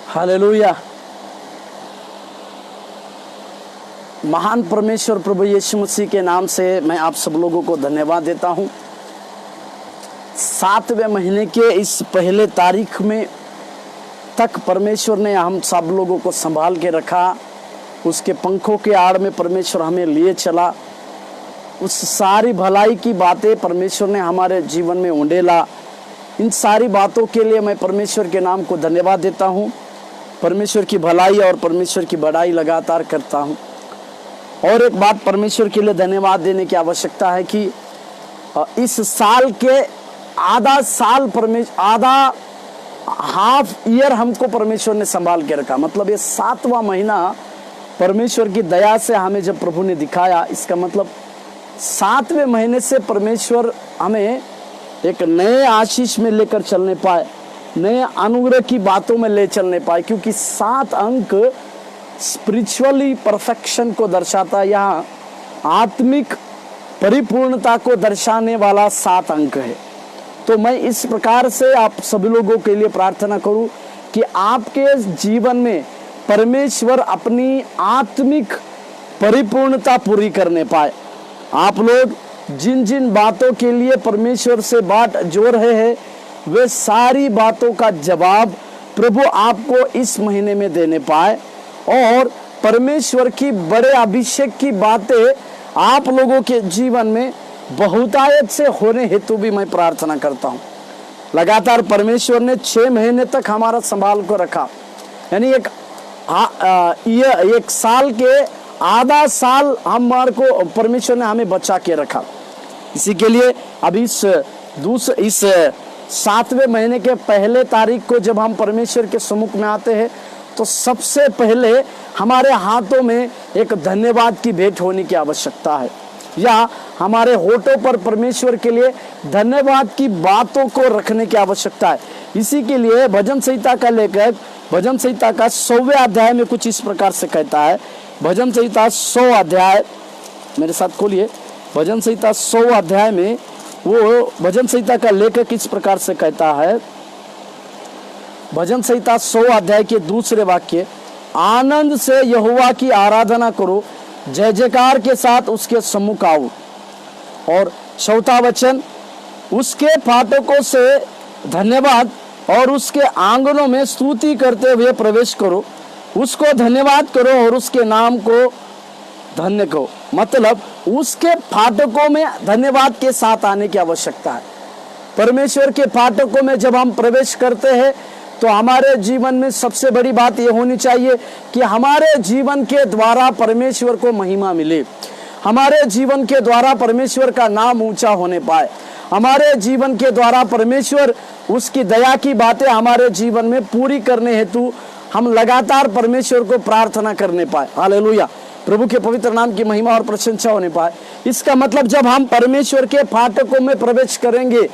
Hallelujah. महान परमेश्वर प्रभु यीशु मसीह के नाम से मैं आप सब लोगों को धन्यवाद देता हूं। 7वें महीने के इस पहले तारीख में तक परमेश्वर ने हम सब लोगों को संभाल के रखा। उसके पंखों के आड़ में परमेश्वर हमें लिए चला। उस सारी भलाई की बातें परमेश्वर ने हमारे जीवन में उंडेला। इन सारी बातों के लिए मैं परमेश्वर के नाम को धन्यवाद देता हूं। परमेश्वर की भलाई और परमेश्वर की बड़ाई लगातार करता हूं। और एक बात परमेश्वर के लिए धन्यवाद देने की आवश्यकता है कि इस साल के आधा हाफ ईयर हमको परमेश्वर ने संभाल के रखा। मतलब ये 7वां महीना परमेश्वर की दया से हमें जब प्रभु ने दिखाया, इसका मतलब 7वें महीने से परमेश्वर हमें एक नए आशीष में लेकर चलने पाए, नए अनुग्रह की बातों में ले चलने पाए। क्योंकि 7 अंक स्पिरिचुअली परफेक्शन को दर्शाता, यहाँ आत्मिक परिपूर्णता को दर्शाने वाला 7 अंक है। तो मैं इस प्रकार से आप सभी लोगों के लिए प्रार्थना करूं कि आपके जीवन में परमेश्वर अपनी आत्मिक परिपूर्णता पूरी करने पाए। आप लोग जिन जिन बातों के लिए परमेश्वर से बात जोड़ रहे हैं, वे सारी बातों का जवाब प्रभु आपको इस महीने में देने पाए और परमेश्वर की बड़े अभिषेक की बातें आप लोगों के जीवन में बहुतायत से होने हेतु भी मैं प्रार्थना करता हूं। लगातार परमेश्वर ने 6 महीने तक हमारा संभाल को रखा, यानी एक साल के आधा साल हमारे को परमेश्वर ने हमें बचा के रखा। इसी के लिए अभी इस 7वें महीने के पहले तारीख को जब हम परमेश्वर के सम्मुख में आते हैं, तो सबसे पहले हमारे हाथों में एक धन्यवाद की भेंट होने की आवश्यकता है, या हमारे होठों पर परमेश्वर के लिए धन्यवाद की बातों को रखने की आवश्यकता है। इसी के लिए भजन संहिता का लेखक भजन संहिता का 100वें अध्याय में कुछ इस प्रकार से कहता है। भजन संहिता 100 अध्याय मेरे साथ खोलिए। भजन संहिता 100 अध्याय में वो भजन संहिता का लेखक इस प्रकार से कहता है। भजन संहिता 100 अध्याय के दूसरे वाक्य, आनंद से यहोवा की आराधना करो, जय जयकार के साथ उसके सम्मुख आओ। और 4वां वचन, उसके फाटकों से धन्यवाद और उसके आंगनों में स्तुति करते हुए प्रवेश करो। उसको धन्यवाद करो और उसके नाम को धन्य करो। मतलब उसके फाटकों में धन्यवाद के साथ आने की आवश्यकता है। परमेश्वर के फाटकों में जब हम प्रवेश करते हैं, तो हमारे जीवन में सबसे बड़ी बात यह होनी चाहिए कि हमारे जीवन के द्वारा परमेश्वर को महिमा मिले, हमारे जीवन के द्वारा परमेश्वर का नाम ऊंचा होने पाए, हमारे जीवन के द्वारा परमेश्वर उसकी दया की बातें हमारे जीवन में पूरी करने हेतु हम लगातार परमेश्वर को प्रार्थना करने पाए। हालेलुया। प्रभु के पवित्र नाम की महिमा और प्रशंसा होने पाए। इसका मतलब जब हम परमेश्वर के फाटकों में प्रवेश करेंगे,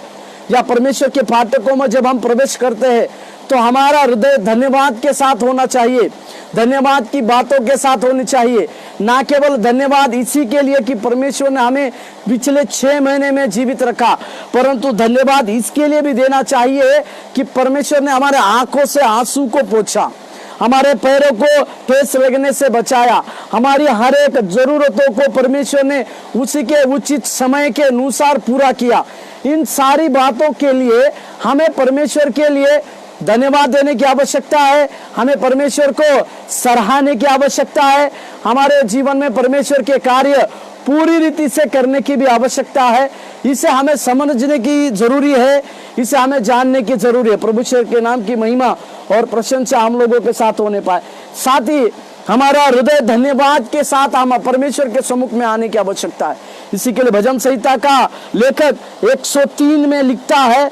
या परमेश्वर के फाटकों में जब हम प्रवेश करते हैं, तो हमारा हृदय धन्यवाद के साथ होना चाहिए, धन्यवाद की बातों के साथ होनी चाहिए। ना केवल धन्यवाद इसी के लिए कि परमेश्वर ने हमें पिछले 6 महीने में जीवित रखा, परंतु धन्यवाद इसके लिए भी देना चाहिए कि परमेश्वर ने हमारे आंखों से आंसू को पोंछा, हमारे पैरों को ठेस लगने से बचाया, हमारी हर एक जरूरतों को परमेश्वर ने उसी के उचित समय के अनुसार पूरा किया। इन सारी बातों के लिए हमें परमेश्वर के लिए धन्यवाद देने की आवश्यकता है, हमें परमेश्वर को सराहने की आवश्यकता है, हमारे जीवन में परमेश्वर के कार्य पूरी रीति से करने की भी आवश्यकता है। इसे हमें समझने की जरूरी है, इसे हमें जानने की जरूरी है। प्रभु के नाम की महिमा और प्रशंसा हम लोगों के साथ होने पाए। साथ ही हमारा हृदय धन्यवाद के साथ हम परमेश्वर के सम्मुख में आने की आवश्यकता है। इसी के लिए भजन संहिता का लेखक 103 में लिखता है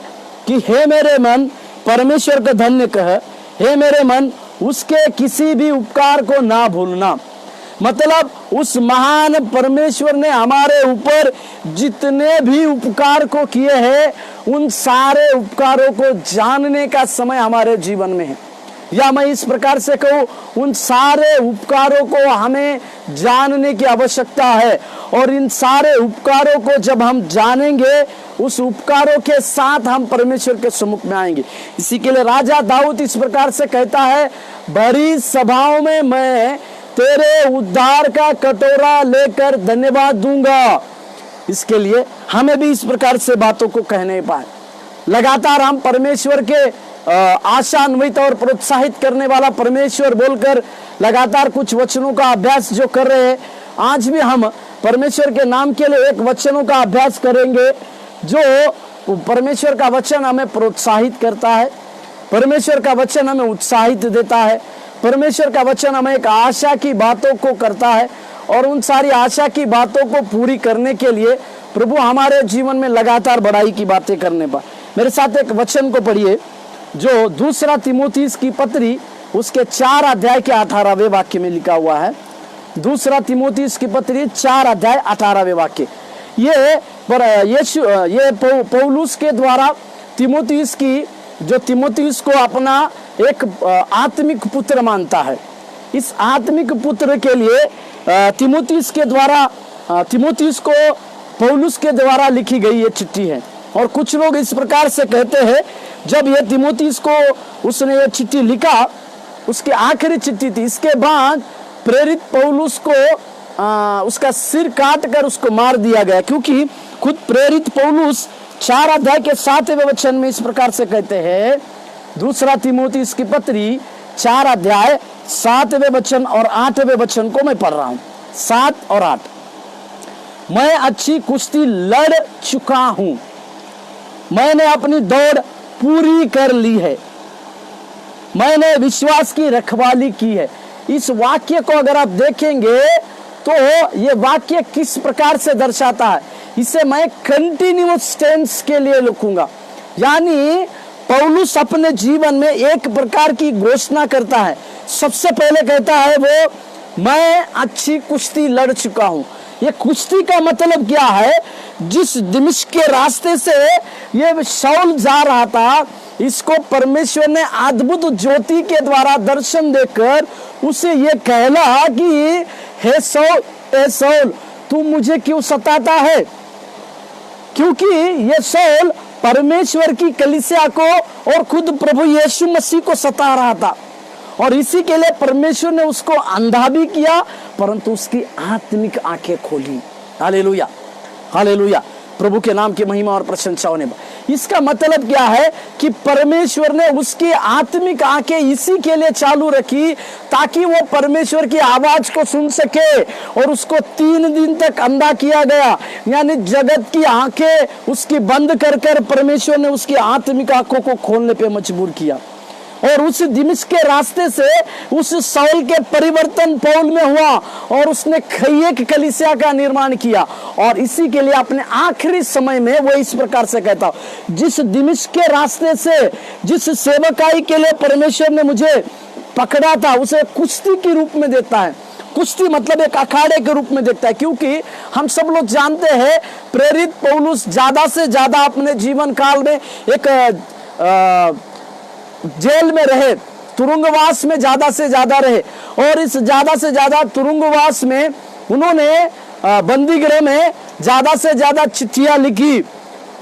कि हे मेरे मन परमेश्वर को धन्य कह, हे मेरे मन उसके किसी भी उपकार को ना भूलना। मतलब उस महान परमेश्वर ने हमारे ऊपर जितने भी उपकार को किए हैं, उन सारे उपकारों को जानने का समय हमारे जीवन में है। या मैं इस प्रकार से कहूँ, उन सारे उपकारों को हमें जानने की आवश्यकता है। और इन सारे उपकारों को जब हम जानेंगे, उस उपकारों के साथ हम परमेश्वर के सम्मुख में आएंगे। इसी के लिए राजा दाऊद इस प्रकार से कहता है, बड़ी सभाओं में मैं तेरे उद्धार का कटोरा लेकर धन्यवाद दूंगा। इसके लिए हमें भी इस प्रकार से बातों को कहने पाए। लगातार हम परमेश्वर के आशान्वित और प्रोत्साहित करने वाला परमेश्वर बोलकर लगातार कुछ वचनों का अभ्यास जो कर रहे हैं, आज भी हम परमेश्वर के नाम के लिए एक वचनों का अभ्यास करेंगे जो परमेश्वर का वचन हमें प्रोत्साहित करता है, परमेश्वर का वचन हमें उत्साहित देता है, परमेश्वर का वचन हमें एक आशा की बातों को करता है। और उन सारी आशा की बातों को पूरी करने के लिए प्रभु हमारे जीवन में लगातार बड़ाई की बातें करने पर। मेरे साथ एक वचन को पढ़िए जो दूसरा तीमुथियुस की पत्री उसके 4 अध्याय के 18वें वाक्य में लिखा हुआ है। दूसरा तीमुथियुस की पत्री 4 अध्याय 18वें वाक्य। ये पौलुस के द्वारा तीमुथियुस की, जो तीमुथियुस को अपना एक आत्मिक पुत्र मानता है, इस आत्मिक पुत्र के लिए तीमुथियुस के द्वारा, तीमुथियुस को पौलुस के द्वारा लिखी गई ये चिट्ठी है। और कुछ लोग इस प्रकार से कहते हैं, जब ये तीमुथियुस को उसने ये चिट्ठी लिखा, उसकी आखिरी चिट्ठी थी, इसके बाद प्रेरित पौलुस को उसका सिर काट कर उसको मार दिया गया। क्योंकि खुद प्रेरित पौलुस 4 अध्याय के 7वें वचन में इस प्रकार से कहते हैं, दूसरा तीमुथियुस की पत्री 4 अध्याय 7वें वचन और 8वें वचन को मैं पढ़ रहा हूं, 7 और 8। मैं अच्छी कुश्ती लड़ चुका हूं, मैंने अपनी दौड़ पूरी कर ली है, मैंने विश्वास की रखवाली की है। इस वाक्य को अगर आप देखेंगे तो ये वाक्य किस प्रकार से दर्शाता है, इसे मैं कंटिन्यूअस टेंस के लिए लिखूंगा। यानी पौलुस अपने जीवन में एक प्रकार की घोषणा करता है। सबसे पहले कहता है वो, मैं अच्छी कुश्ती लड़ चुका हूं। ये कुश्ती का मतलब क्या है? जिस दमिश्क के रास्ते से ये शाऊल जा रहा था, इसको परमेश्वर ने अद्भुत ज्योति के द्वारा दर्शन देकर उसे ये कहला कि हे शाऊल तू मुझे क्यों सताता है? क्योंकि ये शाऊल परमेश्वर की कलीसिया को और खुद प्रभु यीशु मसीह को सता रहा था। और इसी के लिए परमेश्वर ने उसको अंधा भी किया, परंतु उसकी आत्मिक आंखें खोली। हालेलुया, हालेलुया, प्रभु के नाम की महिमा और प्रशंसा होने पर। इसका मतलब क्या है कि परमेश्वर ने उसकी आत्मिक आंखें इसी के लिए चालू रखी ताकि वो परमेश्वर की आवाज को सुन सके। और उसको 3 दिन तक अंधा किया गया, यानी जगत की आंखें उसकी बंद कर कर परमेश्वर ने उसकी आत्मिक आंखों को खोलने पे मजबूर किया। और उस दमिश्क के रास्ते से उस शाऊल के परिवर्तन पौल में हुआ और उसने एक कलीसिया का निर्माण किया। और इसी के लिए अपने आखिरी समय में वो इस प्रकार से कहता, जिस दमिश्क के रास्ते से जिस सेवकाई के लिए परमेश्वर ने मुझे पकड़ा था, उसे कुश्ती के रूप में देता है। कुश्ती मतलब एक अखाड़े के रूप में देखता है। क्योंकि हम सब लोग जानते हैं प्रेरित पौलुस ज्यादा से ज्यादा अपने जीवन काल में एक जेल में रहे, तुरुंगवास में ज्यादा से ज्यादा रहे। और इस ज्यादा से ज्यादा तुरुंगवास में उन्होंने बंदीगृह में ज्यादा से ज्यादा चिट्ठियां लिखी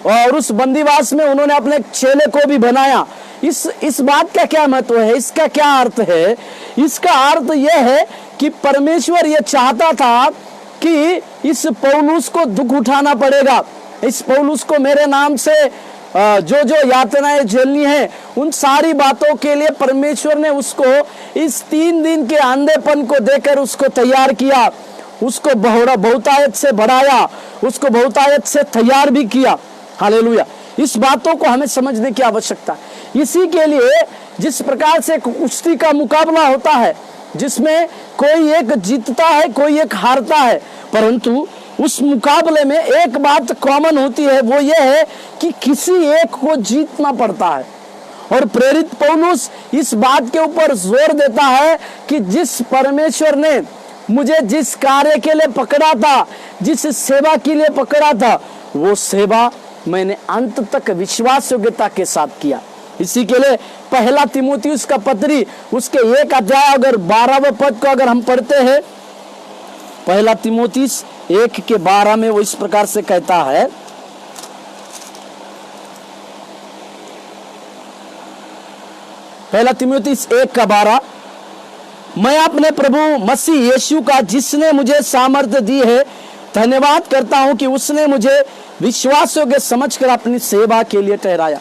और उस बंदीवास में उन्होंने अपने चेले को भी बनाया। इस बात का क्या महत्व है? इसका क्या अर्थ है? इसका अर्थ यह है कि परमेश्वर यह चाहता था कि इस पौलुस को दुख उठाना पड़ेगा, इस पौलुस को मेरे नाम से जो जो यातनाएं झेलनी है, उन सारी बातों के लिए परमेश्वर ने उसको इस 3 दिन के अंधेपन को देकर उसको तैयार किया, उसको बहुतायत से बढ़ाया, उसको बहुतायत से तैयार भी किया। हालेलुया, इस बातों को हमें समझने की आवश्यकता है। इसी के लिए जिस प्रकार से कुश्ती का मुकाबला होता है, जिसमें कोई एक जीतता है, कोई एक हारता है, परंतु उस मुकाबले में एक बात कॉमन होती है, वो ये है कि किसी एक को जीतना पड़ता है। और प्रेरित पौलुस इस बात के ऊपर जोर देता है कि जिस परमेश्वर ने मुझे जिस कार्य के लिए पकड़ा था, जिस सेवा के लिए पकड़ा था, वो सेवा मैंने अंत तक विश्वास योग्यता के साथ किया। इसी के लिए पहला तीमुथियुस का पत्री उसके 1 अध्याय अगर 12वें पद को अगर हम पढ़ते हैं, पहला तीमुथियुस 1:12 में वो इस प्रकार से कहता है, पहला तीमुथियुस 1:12, मैं अपने प्रभु मसीह यीशु का जिसने मुझे सामर्थ्य दी है धन्यवाद करता हूं कि उसने मुझे विश्वास योग्य समझकर अपनी सेवा के लिए ठहराया।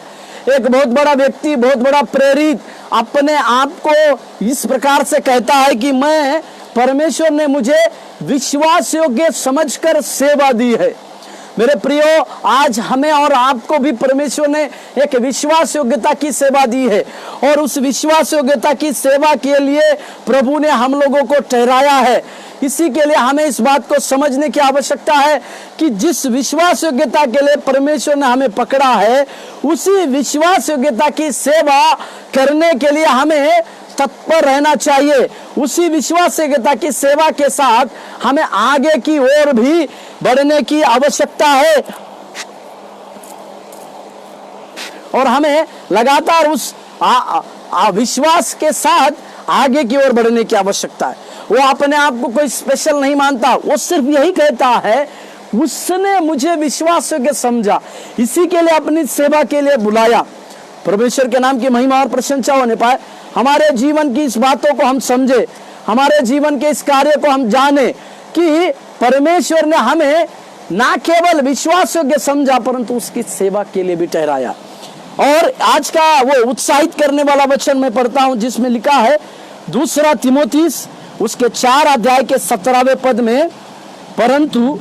एक बहुत बड़ा व्यक्ति, बहुत बड़ा प्रेरित अपने आप को इस प्रकार से कहता है कि मैं, परमेश्वर ने मुझे विश्वास योग्य समझकर सेवा दी है। मेरे प्रियो, आज हमें और आपको भी परमेश्वर ने एक विश्वास योग्यता की सेवा दी है और उस विश्वास योग्यता की सेवा के लिए प्रभु ने हम लोगों को ठहराया है। इसी के लिए हमें इस बात को समझने की आवश्यकता है कि जिस विश्वास योग्यता के लिए परमेश्वर ने हमें पकड़ा है, उसी विश्वास योग्यता की सेवा करने के लिए हमें तत्पर रहना चाहिए। उसी विश्वास योग्यता की सेवा के साथ हमें आगे की ओर भी बढ़ने की आवश्यकता है और हमें लगातार उस विश्वास के साथ आगे की ओर बढ़ने की आवश्यकता है। वो अपने आप को कोई स्पेशल नहीं मानता, वो सिर्फ यही कहता है उसने मुझे विश्वास योग्य समझा, इसी के लिए अपनी सेवा के लिए बुलाया। परमेश्वर के नाम की महिमा और प्रशंसा होने पाए। हमारे जीवन की इस बातों को हम समझे, हमारे जीवन के इस कार्य को हम जाने कि परमेश्वर ने हमें ना केवल विश्वास योग्य समझा परंतु उसकी सेवा के लिए भी ठहराया। और आज का वो उत्साहित करने वाला वचन मैं पढ़ता हूं जिसमें लिखा है 2 तीमुथियुस उसके 4 अध्याय के 17वें पद में, परंतु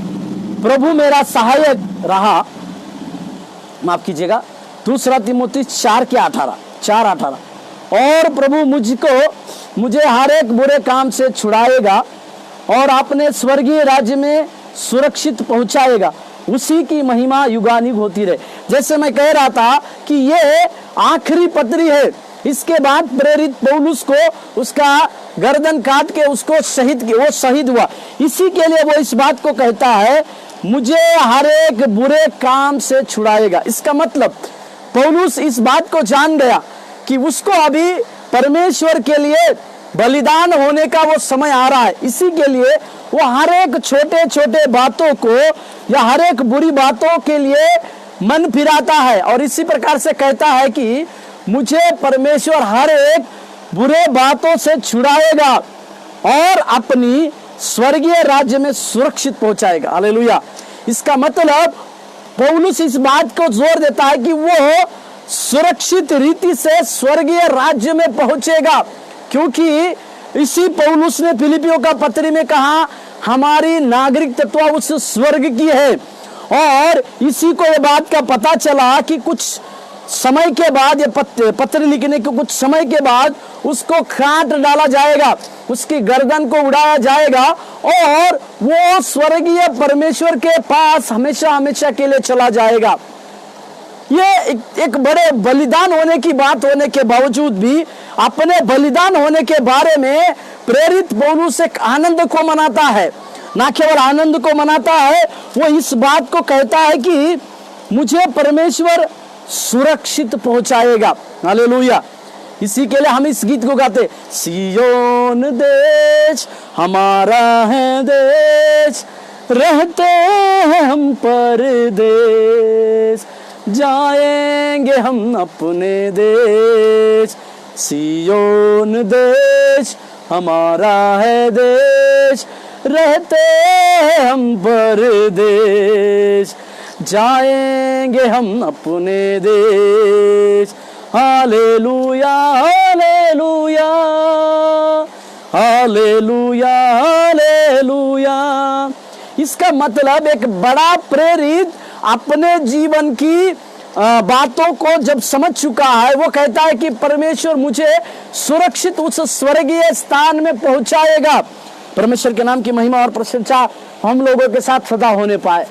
प्रभु मेरा सहायक रहा, माफ कीजिएगा 2 तीमुथियुस 4:18, और प्रभु मुझे हर एक बुरे काम से छुड़ाएगा और अपने स्वर्गीय राज्य में सुरक्षित पहुंचाएगा, उसी की महिमा युगानुग होती रहे। जैसे मैं कह रहा था कि ये आखिरी पत्री है, इसके बाद प्रेरित पौलुस को उसका गर्दन काट के उसको वो शहीद हुआ। इसी के लिए वो इस बात को कहता है मुझे हर एक बुरे काम से छुड़ाएगा। इसका मतलब पौलुस इस बात को जान गया कि उसको अभी परमेश्वर के लिए बलिदान होने का वो समय आ रहा है। इसी के लिए वो हर एक छोटे छोटे बातों को या हर एक बुरी बातों के लिए मन फिराता है और इसी प्रकार से कहता है कि मुझे परमेश्वर हर एक बुरे बातों से छुड़ाएगा और अपनी स्वर्गीय राज्य में सुरक्षित पहुंचाएगा। हालेलुया। इसका मतलब पौलुस इस बात को जोर देता है कि वो सुरक्षित रीति से स्वर्गीय राज्य में पहुंचेगा, क्योंकि इसी पौलुस ने फिलिपियों का पत्री में कहा हमारी नागरिकता उस स्वर्ग की है। और इसी को ये बात का पता चला कि कुछ समय के बाद, ये पत्र लिखने के कुछ समय के बाद उसको काट डाला जाएगा, उसकी गर्दन को उड़ाया जाएगा और वो स्वर्गीय परमेश्वर के पास हमेशा हमेशा के लिए चला जाएगा। ये एक बड़े बलिदान होने की बात होने के बावजूद भी अपने बलिदान होने के बारे में प्रेरित पौलुस एक आनंद को मनाता है। ना केवल आनंद को मनाता है, वो इस बात को कहता है कि मुझे परमेश्वर सुरक्षित पहुंचाएगा। हालेलुया। इसी के लिए हम इस गीत को गाते, सियोन देश हमारा है देश, रहते हैं हम परदेश, जाएंगे हम अपने देश। सियोन देश हमारा है देश, रहते हैं हम परदेश, जाएंगे हम अपने देश। Hallelujah hallelujah hallelujah hallelujah. इसका मतलब एक बड़ा प्रेरित अपने जीवन की बातों को जब समझ चुका है, वो कहता है कि परमेश्वर मुझे सुरक्षित उस स्वर्गीय स्थान में पहुंचाएगा। परमेश्वर के नाम की महिमा और प्रशंसा हम लोगों के साथ सदा होने पाए।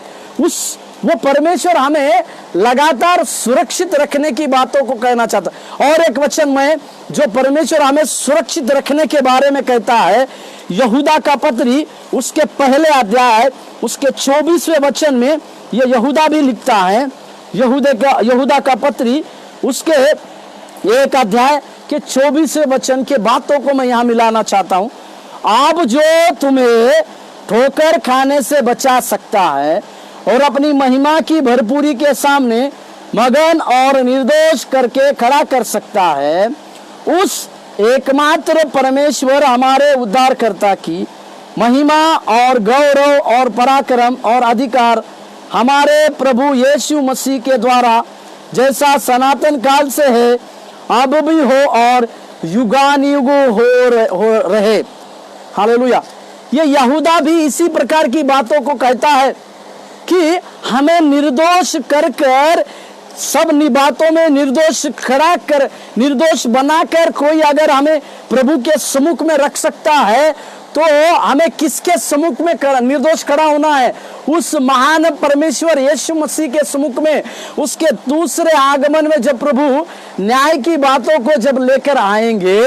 वो परमेश्वर हमें लगातार सुरक्षित रखने की बातों को कहना चाहता है। और एक वचन में जो परमेश्वर हमें सुरक्षित रखने के बारे में कहता है, यहूदा का पत्री उसके पहले अध्याय उसके 24वें वचन में ये यहूदा भी लिखता है। यहूदा का पत्री उसके एक अध्याय के 24वें वचन के बातों को मैं यहाँ मिलाना चाहता हूँ। अब जो तुम्हें ठोकर खाने से बचा सकता है और अपनी महिमा की भरपूरी के सामने मगन और निर्दोष करके खड़ा कर सकता है, उस एकमात्र परमेश्वर हमारे उद्धारकर्ता की महिमा और गौरव और पराक्रम और अधिकार हमारे प्रभु यीशु मसीह के द्वारा जैसा सनातन काल से है, अब भी हो और युगानुयुग हो रहे। हालेलुया। ये यहूदा भी इसी प्रकार की बातों को कहता है कि हमें निर्दोष कर कर, सब बातों में निर्दोष खड़ा कर, निर्दोष बनाकर कोई अगर हमें प्रभु के सम्मुख में रख सकता है, तो हमें किसके सम्मुख में निर्दोष खड़ा होना है? उस महान परमेश्वर यीशु मसीह के सम्मुख में। उसके दूसरे आगमन में जब प्रभु न्याय की बातों को जब लेकर आएंगे,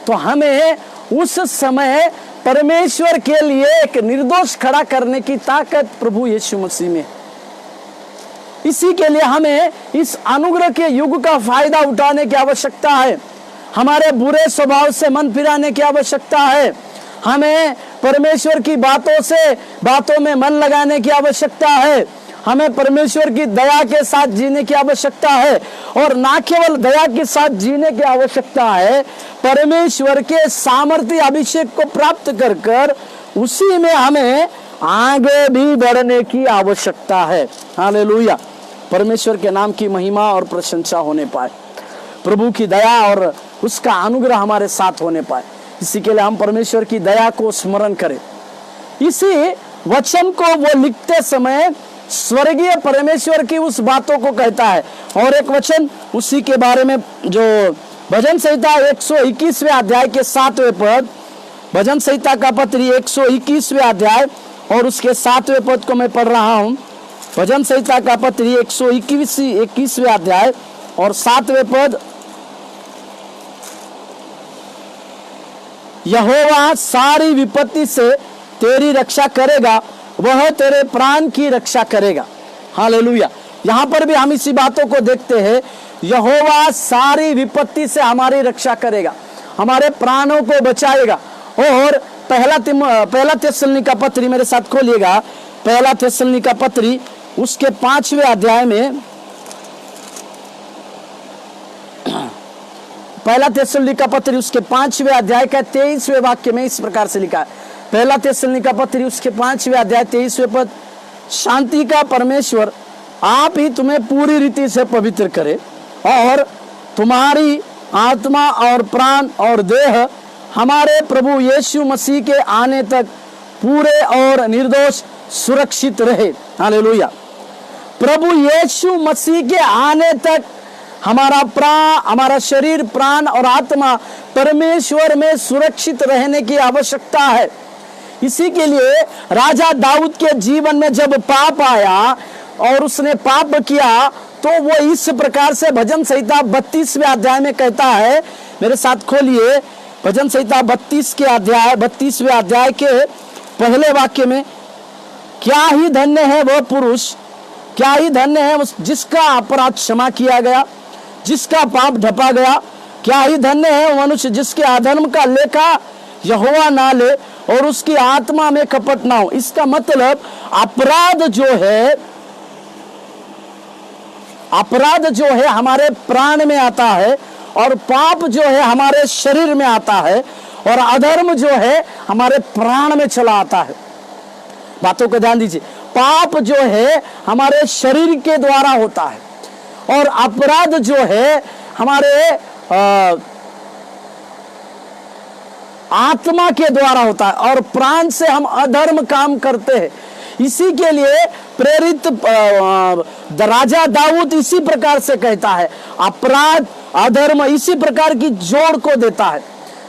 तो हमें उस समय परमेश्वर के लिए एक निर्दोष खड़ा करने की ताकत प्रभु यीशु मसीह में। इसी के लिए हमें इस अनुग्रह के युग का फायदा उठाने की आवश्यकता है। हमारे बुरे स्वभाव से मन फिराने की आवश्यकता है। हमें परमेश्वर की बातों में मन लगाने की आवश्यकता है। हमें परमेश्वर की दया के साथ जीने की आवश्यकता है, और ना केवल दया के साथ जीने की आवश्यकता है, परमेश्वर के सामर्थ्य अभिषेक को प्राप्त कर कर उसी में हमें आगे भी बढ़ने की आवश्यकता है। हालेलुया। परमेश्वर के नाम की महिमा और प्रशंसा होने पाए, प्रभु की दया और उसका अनुग्रह हमारे साथ होने पाए। इसी के लिए हम परमेश्वर की दया को स्मरण करें। इसी वचन को वो लिखते समय स्वर्गीय परमेश्वर की उस बातों को कहता है। और एक वचन उसी के बारे में, जो भजन संहिता 121वें अध्याय के 7वें पद, भजन संहिता का पत्री 121वें अध्याय और उसके 7वें पद को मैं पढ़ रहा हूं। भजन संहिता का पत्री 121वें अध्याय और 7वें पद। यहोवा सारी विपत्ति से तेरी रक्षा करेगा, वह तेरे प्राण की रक्षा करेगा। हालेलुया। यहाँ पर भी हम इसी बातों को देखते हैं। यहोवा सारी विपत्ति से हमारी रक्षा करेगा, हमारे प्राणों को बचाएगा। और पहला थिस्सलुनीका पत्री मेरे साथ खोलिएगा। पहला थिस्सलुनीका पत्री उसके 5वें अध्याय में, पहला थिस्सलुनीका पत्री उसके 5वें अध्याय का 23वें वाक्य में इस प्रकार से लिखा है। पहला थिस्सलुनीका पत्री उसके 5वें अध्याय 23वें पद, शांति का परमेश्वर आप ही तुम्हें पूरी रीति से पवित्र करे और तुम्हारी आत्मा और प्राण और देह हमारे प्रभु यीशु मसीह के आने तक पूरे और निर्दोष सुरक्षित रहे। हालेलुया। प्रभु यीशु मसीह के आने तक हमारा शरीर, प्राण और आत्मा परमेश्वर में सुरक्षित रहने की आवश्यकता है। इसी के लिए राजा दाऊद के जीवन में जब पाप आया और उसने पाप किया, तो वो इस प्रकार से भजन संहिता 32वें अध्याय में कहता है। मेरे साथ खोलिए भजन संहिता 32वें अध्याय के पहले वाक्य में, क्या ही धन्य है वह पुरुष, क्या ही धन्य है जिसका अपराध क्षमा किया गया, जिसका पाप ढपा गया। क्या ही धन्य है मनुष्य जिसके अधर्म का लेखा यहोवा ना ले और उसकी आत्मा में कपट ना हो। इसका मतलब अपराध जो है हमारे प्राण में आता है, और पाप जो है हमारे शरीर में आता है, और अधर्म जो है हमारे प्राण में चला आता है। बातों को ध्यान दीजिए। पाप जो है हमारे शरीर के द्वारा होता है, और अपराध जो है हमारे आत्मा के द्वारा होता है, और प्राण से हम अधर्म काम करते हैं। इसी के लिए प्रेरित राजा दाऊद इसी प्रकार से कहता है, अपराध अधर्म इसी प्रकार की जोड़ को देता है।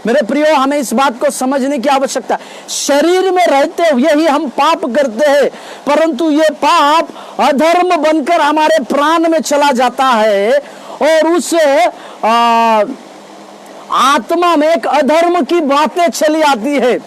मेरे प्रियो, हमें इस बात को समझने की आवश्यकता है। शरीर में रहते हुए ही हम पाप करते हैं, परंतु ये पाप अधर्म बनकर हमारे प्राण में चला जाता है, और उस आत्मा में एक अधर्म की बातें चली आती है।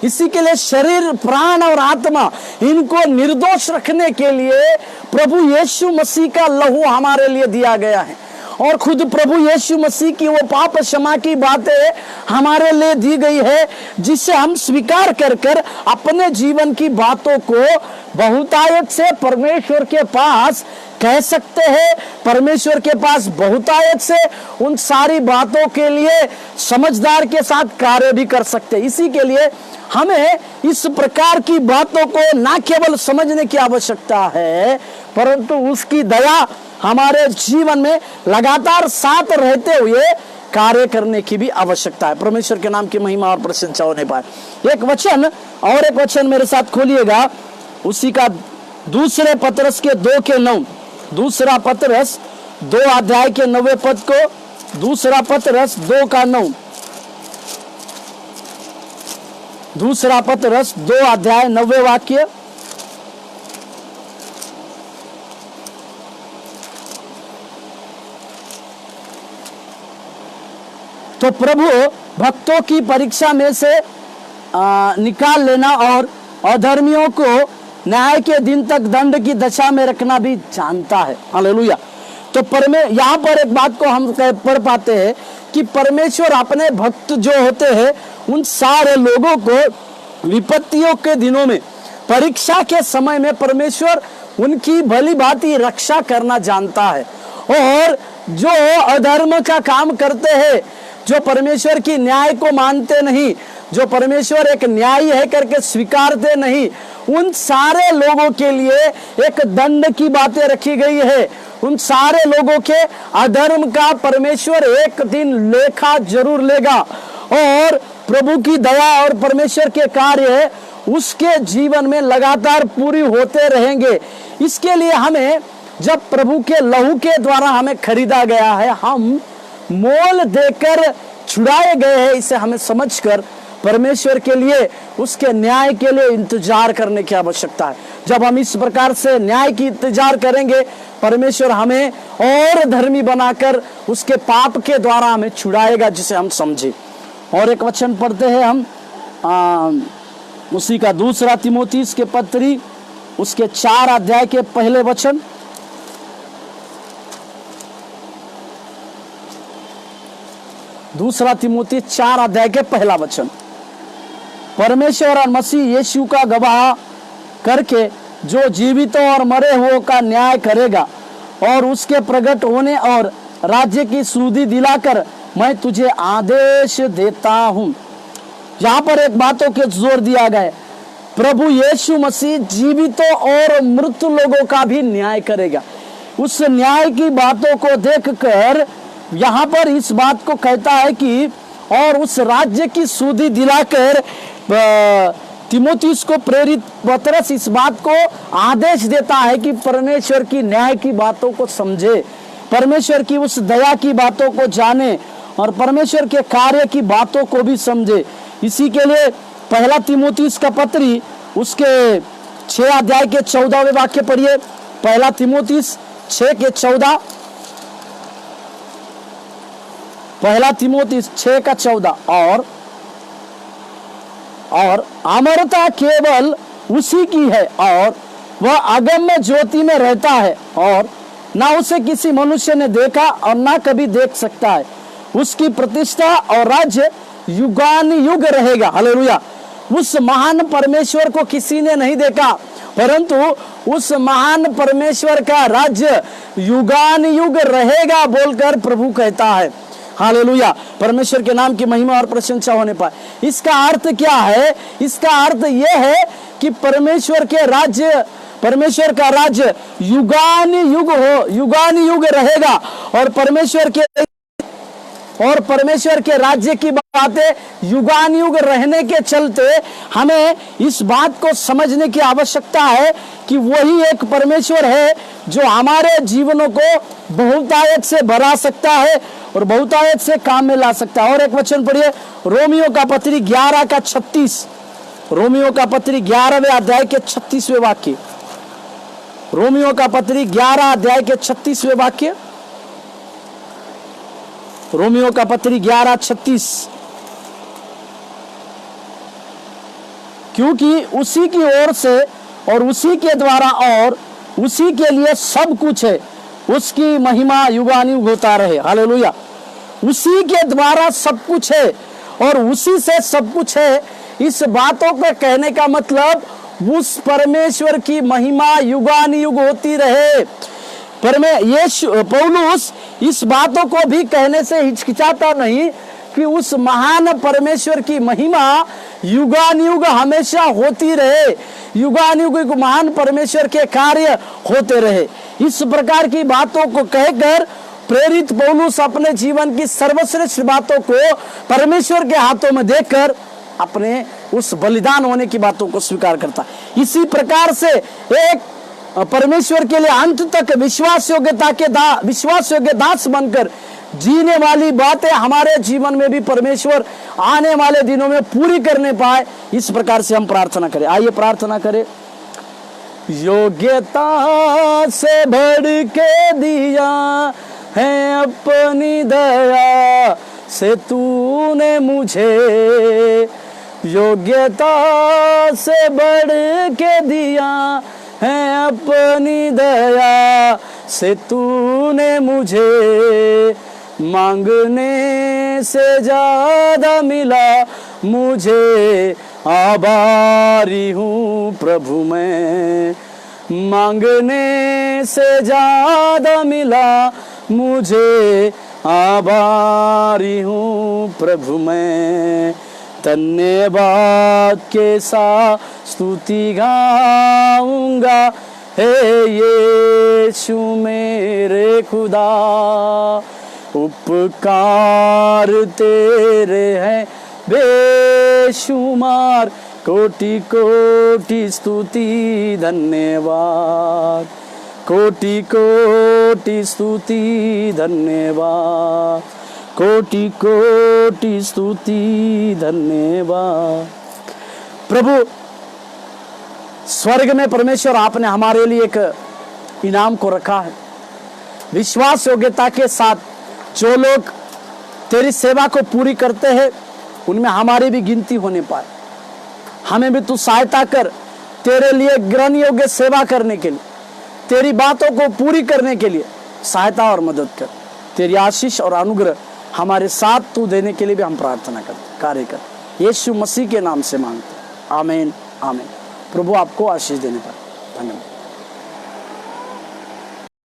इसी के लिए शरीर, प्राण और आत्मा, इनको निर्दोष रखने के लिए प्रभु यीशु मसीह का लहू हमारे लिए दिया गया है। और खुद प्रभु यीशु मसीह की वो पाप क्षमा की बातें हमारे लिए दी गई है, जिसे हम स्वीकार कर कर अपने जीवन की बातों को बहुतायत से परमेश्वर के पास कह सकते हैं। परमेश्वर के पास बहुतायत से उन सारी बातों के लिए समझदार के साथ कार्य भी कर सकते हैं। इसी के लिए हमें इस प्रकार की बातों को ना केवल समझने की आवश्यकता है, परंतु उसकी दया हमारे जीवन में लगातार साथ रहते हुए कार्य करने की भी आवश्यकता है। परमेश्वर के नाम की महिमा और प्रशंसा होने पाए। एक वचन मेरे साथ खोलिएगा, उसी का दूसरे पतरस के 2:9, दूसरा पतरस 2 अध्याय के 9 पद को, दूसरा पतरस 2:9, दूसरा पतरस 2 अध्याय 9 वाक्य। तो प्रभु भक्तों की परीक्षा में से निकाल लेना और अधर्मियों को न्याय के दिन तक दंड की दशा में रखना भी जानता है। हालेलुया। तो यहाँ पर एक बात को हम पढ़ पाते हैं कि परमेश्वर अपने भक्त जो होते हैं उन सारे लोगों को विपत्तियों के दिनों में, परीक्षा के समय में परमेश्वर उनकी भली भांति रक्षा करना जानता है। और जो अधर्म का काम करते हैं, जो परमेश्वर की न्याय को मानते नहीं, जो परमेश्वर एक न्यायी है करके स्वीकारते नहीं, उन सारे लोगों के लिए एक दंड की बातें रखी गई है। उन सारे लोगों के अधर्म का परमेश्वर एक दिन लेखा जरूर लेगा और प्रभु की दया और परमेश्वर के कार्य उसके जीवन में लगातार पूरी होते रहेंगे। इसके लिए हमें, जब प्रभु के लहू के द्वारा हमें खरीदा गया है, हम मोल देकर छुड़ाए गए हैं, इसे हमें समझकर परमेश्वर के लिए, उसके न्याय के लिए इंतजार करने की आवश्यकता है। जब हम इस प्रकार से न्याय की इंतजार करेंगे, परमेश्वर हमें और धर्मी बनाकर उसके पाप के द्वारा हमें छुड़ाएगा, जिसे हम समझे। और एक वचन पढ़ते हैं हम उसी का दूसरा तीमुथियुस के पत्री, उसके 4 अध्याय के पहले वचन। दूसरा तीमुथियुस 4 अध्याय के पहला वचन। परमेश्वर और मसीह यीशु का गवाह करके जो जीवितों और मरे हुओं का न्याय करेगा और उसके प्रकट होने और राज्य की सुधि दिलाकर मैं तुझे आदेश देता हूं। यहाँ पर एक बातों के जोर दिया गया, प्रभु यीशु मसीह जीवितों और मृत लोगों का भी न्याय करेगा। उस न्याय की बातों को देखकर यहाँ पर इस बात को कहता है कि और उस राज्य की सुधि दिलाकर तीमुथियुस को प्रेरित पतरस इस बात को आदेश देता है कि परमेश्वर की न्याय की बातों को समझे, परमेश्वर की उस दया की बातों को जाने और परमेश्वर के कार्य की बातों को भी समझे। इसी के लिए पहला तीमुथियुस का पत्री उसके 6 अध्याय के 14वें वाक्य पढ़िए। पहला तीमुथियुस 6 के 14, पहला तीमुथियुस 6 का 14। और अमरता केवल उसी की है और वह अगम्य ज्योति में रहता है और ना उसे किसी मनुष्य ने देखा और ना कभी देख सकता है। उसकी प्रतिष्ठा और राज्य युगानुयुग रहेगा। हालेलुया। उस महान परमेश्वर को किसी ने नहीं देखा, परंतु उस महान परमेश्वर का राज्य युगानुयुग रहेगा बोलकर प्रभु कहता है। हालेलुया। परमेश्वर के नाम की महिमा और प्रशंसा होने पाए। इसका अर्थ क्या है? इसका अर्थ यह है कि परमेश्वर का राज्य युगानुयुग रहेगा और परमेश्वर के राज्य की बातें युगानुयुग रहने के चलते हमें इस बात को समझने की आवश्यकता है कि वही एक परमेश्वर है जो हमारे जीवनों को बहुतायत से भरा सकता है और बहुतायत से काम में ला सकता है। और एक वचन पढ़िए, रोमियो का पत्री 11 का 36, रोमियो का पत्री 11वें अध्याय के 36वें वाक्य, रोमियो का पत्री 11 अध्याय के 36वें वाक्य, रोमियो का पत्री 11:36। क्योंकि उसी की ओर से और उसी के द्वारा और उसी के लिए सब कुछ है, उसकी महिमा युगानुयुग होता रहे। हालेलुया। उसी के द्वारा सब कुछ है और उसी से सब कुछ है। इस बातों को कहने का मतलब उस परमेश्वर की महिमा युगानुयुग होती रहे। पौलुस इस बातों को भी कहने से हिचकिचाता नहीं कि उस महान परमेश्वर की महिमा युगानुयुग हमेशा होती रहे, युगानुयुग महान परमेश्वर के कार्य होते रहे। इस प्रकार की बातों को कहकर प्रेरित पौलुस अपने जीवन की सर्वश्रेष्ठ बातों को परमेश्वर के हाथों में देकर अपने उस बलिदान होने की बातों को स्वीकार करता। इसी प्रकार से एक परमेश्वर के लिए अंत तक विश्वास योग्य दास बनकर जीने वाली बातें हमारे जीवन में भी परमेश्वर आने वाले दिनों में पूरी करने पाए, इस प्रकार से हम प्रार्थना करें। आइए प्रार्थना करें। योग्यता से बढ़ के दिया है अपनी दया से तूने मुझे, योग्यता से बढ़ के दिया है अपनी दया से तूने मुझे, मांगने से ज्यादा मिला मुझे, आभारी हूँ प्रभु मैं, मांगने से ज्यादा मिला मुझे, आभारी हूँ प्रभु मैं। धन्यवाद के साथ स्तुति गाऊंगा, हे यीशु मेरे खुदा, उपकार तेरे हैं बेशुमार, कोटि कोटि स्तुति धन्यवाद, कोटि कोटि स्तुति धन्यवाद, कोटि कोटि स्तुति धन्यवाद। प्रभु स्वर्ग में परमेश्वर आपने हमारे लिए एक इनाम को रखा है। विश्वास योग्यता के साथ जो लोग तेरी सेवा को पूरी करते हैं उनमें हमारी भी गिनती होने पाए। हमें भी तू सहायता कर, तेरे लिए ग्रहण योग्य सेवा करने के लिए, तेरी बातों को पूरी करने के लिए सहायता और मदद कर। तेरी आशीष और अनुग्रह हमारे साथ तू देने के लिए भी हम प्रार्थना करते, कार्य कर। यीशु मसीह के नाम से मांगते, आमीन आमीन। प्रभु आपको आशीष देने पर धन्यवाद।